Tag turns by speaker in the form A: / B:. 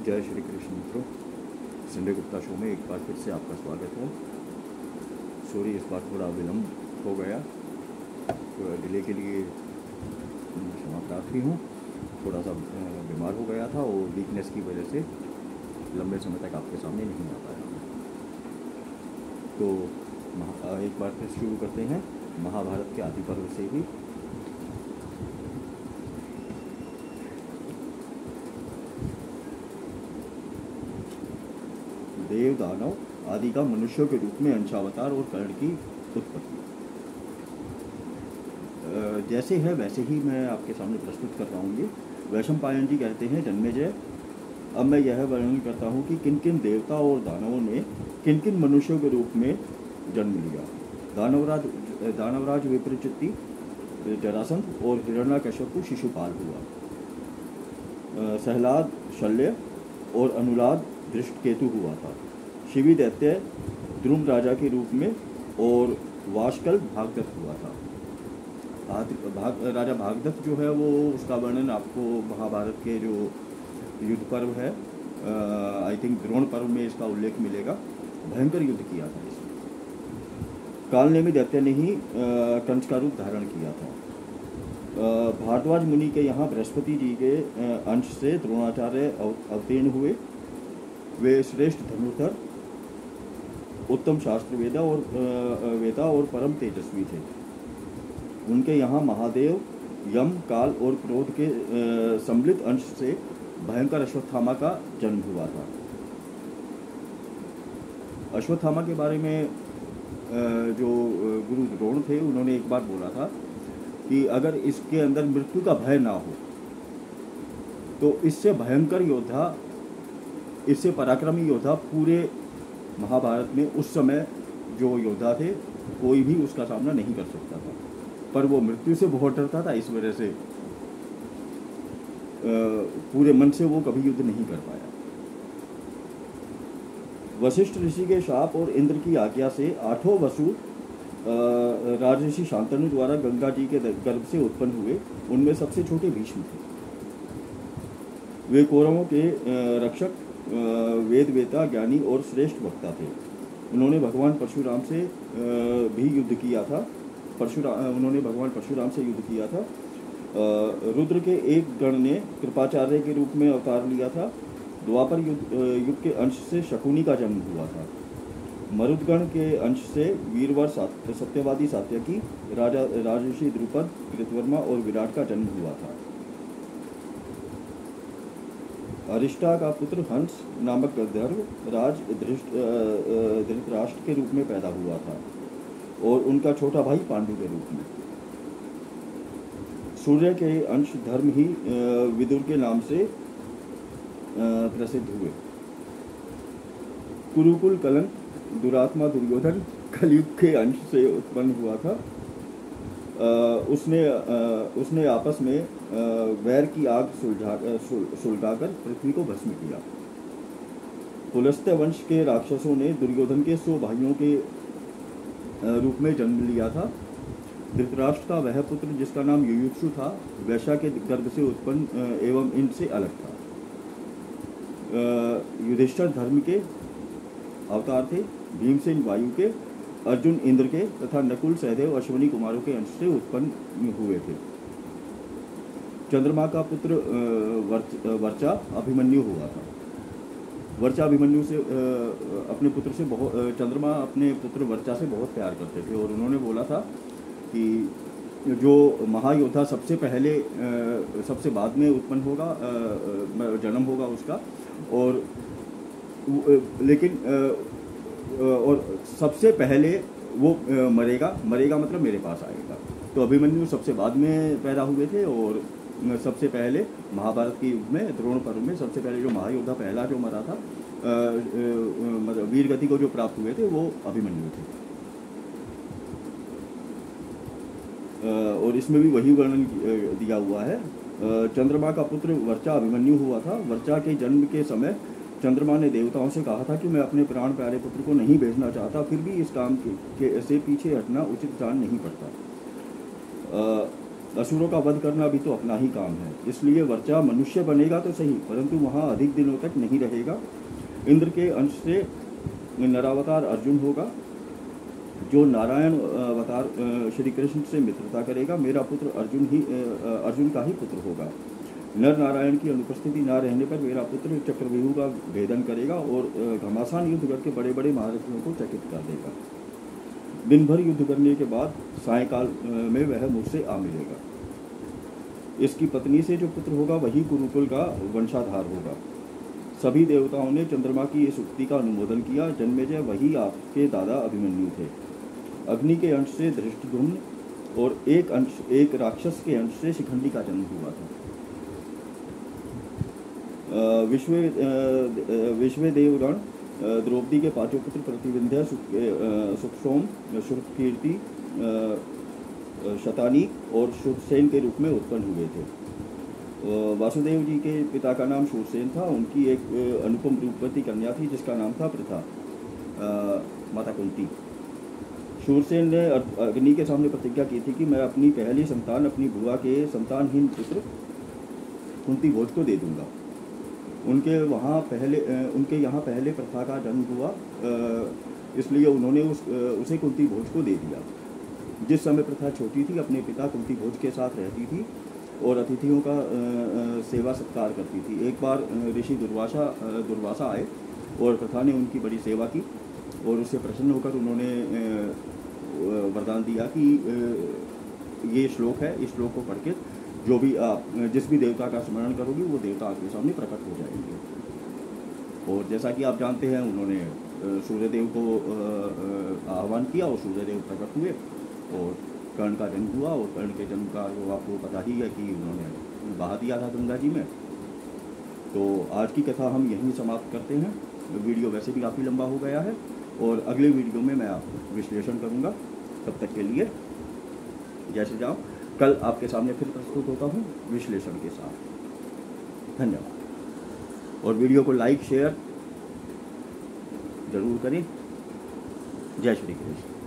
A: जय श्री कृष्ण मित्रों, संजय गुप्ता शो में एक बार फिर से आपका स्वागत है। सॉरी, इस बार थोड़ा विलम्ब हो गया, तो डिले के लिए क्षमा प्रार्थी हूँ। थोड़ा सा बीमार हो गया था और वीकनेस की वजह से लंबे समय तक आपके सामने नहीं आ पाया। तो एक बार फिर शुरू करते हैं महाभारत के आदि पर्व से ही। देव दानव आदि का मनुष्यों के रूप में अंशावतार और कर्ण की उत्पत्ति जैसे है वैसे ही मैं आपके सामने प्रस्तुत कर रहा हूँ। वैशंपायन जी कहते हैं, जन्मेजय, अब मैं यह वर्णन करता हूँ कि किन किन देवता और दानवों ने किन किन मनुष्यों के रूप में जन्म लिया। दानवराज विप्रचित्ति, जरासंध और हिरण्यकश्यप शिशुपाल हुआ। सहलाद शल्य और अनुलाद धृष्टकेतु हुआ था। शिवी दैत्य द्रुम राजा के रूप में और वाशकल भागदत्त हुआ था। राजा भागदत्त जो है वो उसका वर्णन आपको महाभारत के जो युद्ध पर्व है, आई थिंक द्रोण पर्व में इसका उल्लेख मिलेगा। भयंकर युद्ध किया था इसमें। कालनेमी दैत्य ने ही कंस का रूप धारण किया था। भारद्वाज मुनि के यहाँ बृहस्पति जी के अंश से द्रोणाचार्य अवतीर्ण हुए। वे श्रेष्ठ धनुर्धर, उत्तम शास्त्र वेदा और परम तेजस्वी थे। उनके यहाँ महादेव, यम, काल और क्रोध के सम्मिलित अंश से भयंकर अश्वत्थामा का जन्म हुआ था। अश्वत्थामा के बारे में जो गुरु द्रोण थे उन्होंने एक बार बोला था कि अगर इसके अंदर मृत्यु का भय ना हो तो इससे भयंकर योद्धा, इससे पराक्रमी योद्धा पूरे महाभारत में उस समय जो योद्धा थे कोई भी उसका सामना नहीं कर सकता था। पर वो मृत्यु से बहुत डरता था, इस वजह से पूरे मन से वो कभी युद्ध नहीं कर पाया। वशिष्ठ ऋषि के शाप और इंद्र की आज्ञा से 8 वसु राजऋषि शांतनु द्वारा गंगा जी के गर्भ से उत्पन्न हुए। उनमें सबसे छोटे भीष्म थे। वे कौरवों के रक्षक, वेद वेता, ज्ञानी और श्रेष्ठ वक्ता थे। उन्होंने भगवान परशुराम से भी युद्ध किया था। उन्होंने भगवान परशुराम से युद्ध किया था। रुद्र के एक गण ने कृपाचार्य के रूप में अवतार लिया था। द्वापर युग के अंश से शकुनी का जन्म हुआ था। मरुदगण के अंश से वीरवर, सत्यवादी सात्यकी, राजऋषि द्रुपद, कृतवर्मा और विराट का जन्म हुआ था। अरिष्टा का पुत्र हंस नामक गंधर्व राज धृतराष्ट्र के रूप में पैदा हुआ था और उनका छोटा भाई पांडु के रूप में। सूर्य के अंश धर्म ही विदुर के नाम से प्रसिद्ध हुए। कुरुकुल कलंक दुरात्मा दुर्योधन कलयुग के अंश से उत्पन्न हुआ था। उसने आपस में वैर की आग सुलगाकर पृथ्वी को भस्म किया। पुलस्त्य वंश के राक्षसों ने दुर्योधन के 100 भाइयों के रूप में जन्म लिया था। धृतराष्ट्र का वह पुत्र जिसका नाम युयुत्सु था, वैश्या के गर्भ से उत्पन्न एवं इनसे अलग था। युधिष्ठिर धर्म के अवतार थे। भीमसेन वायु के, अर्जुन इंद्र के तथा नकुल सहदेव अश्विनी कुमारों के अंश से उत्पन्न हुए थे। चंद्रमा का पुत्र वर्चा अभिमन्यु हुआ था। वर्चा अभिमन्यु से अपने पुत्र से बहुत, चंद्रमा अपने पुत्र वर्चा से बहुत प्यार करते थे और उन्होंने बोला था कि जो महायोद्धा सबसे पहले सबसे बाद में उत्पन्न होगा, जन्म होगा उसका, और लेकिन और सबसे पहले वो मरेगा मतलब मेरे पास आएगा। तो अभिमन्यु सबसे बाद में पैदा हुए थे और सबसे पहले महाभारत के युग में द्रोण पर्व में सबसे पहले जो महायोद्धा पहला जो मरा था, मतलब वीर गति को जो प्राप्त हुए थे, वो अभिमन्यु थे। और इसमें भी वही वर्णन दिया हुआ है। चंद्रमा का पुत्र वर्चा अभिमन्यु हुआ था। वर्चा के जन्म के समय चंद्रमा ने देवताओं से कहा था कि मैं अपने प्राण प्यारे पुत्र को नहीं भेजना चाहता, फिर भी इस काम से पीछे हटना उचित जान नहीं पड़ता। असुरों का वध करना भी तो अपना ही काम है, इसलिए वर्चा मनुष्य बनेगा तो सही, परंतु वहाँ अधिक दिनों तक नहीं रहेगा। इंद्र के अंश से नरावतार अर्जुन होगा, जो नारायण अवतार श्री कृष्ण से मित्रता करेगा। मेरा पुत्र अर्जुन का ही पुत्र होगा। नर नारायण की अनुपस्थिति न रहने पर मेरा पुत्र चक्रव्यूह का भेदन करेगा और घमासान युद्ध करके बड़े बड़े महारथियों को चकित कर देगा। दिन भर युद्ध करने के बाद सायंकाल में वह मुझसे आ मिलेगा। इसकी पत्नी से जो पुत्र होगा वही कुरुकुल का वंशाधार होगा। सभी देवताओं ने चंद्रमा की इस उक्ति का अनुमोदन किया। जन्मेजय वही आपके दादा अभिमन्यु थे। अग्नि के अंश से धृष्टद्युम्न और एक राक्षस के अंश से शिखंडी का जन्म हुआ था। विश्वेदेवगण द्रौपदी के पांचों पुत्र प्रतिविंध्य, सुखसोम, शुभकीर्ति, शतानी और शुभसेन के रूप में उत्पन्न हुए थे। वासुदेव जी के पिता का नाम शूरसेन था। उनकी एक अनुपम रूपवती कन्या थी जिसका नाम था प्रथा, माता कुंती। शूरसेन ने अग्नि के सामने प्रतिज्ञा की थी कि मैं अपनी पहली संतान अपनी बुआ के संतानहीन पुत्र कुंती भोज को दे दूंगा। उनके यहाँ पहले प्रथा का जन्म हुआ, इसलिए उन्होंने उसे कुंती भोज को दे दिया। जिस समय प्रथा छोटी थी अपने पिता कुंती भोज के साथ रहती थी और अतिथियों का सेवा सत्कार करती थी। एक बार ऋषि दुर्वासा आए और प्रथा ने उनकी बड़ी सेवा की और उससे प्रसन्न होकर उन्होंने वरदान दिया कि ये श्लोक है, इस श्लोक को पढ़ के जो भी आप जिस भी देवता का स्मरण करोगे वो देवता आपके सामने प्रकट हो जाएंगे। और जैसा कि आप जानते हैं उन्होंने सूर्यदेव को आह्वान किया और सूर्यदेव प्रकट हुए और कर्ण का जन्म हुआ। और कर्ण के जन्म का वो आपको पता ही है कि उन्होंने बहा दिया था गंगा जी में। तो आज की कथा हम यहीं समाप्त करते हैं। वीडियो वैसे भी काफ़ी लंबा हो गया है और अगले वीडियो में मैं आपको विश्लेषण करूँगा। तब तक के लिए जय श्री राम। कल आपके सामने फिर प्रस्तुत होता हूँ विश्लेषण के साथ। धन्यवाद। और वीडियो को लाइक शेयर जरूर करें। जय श्री कृष्ण।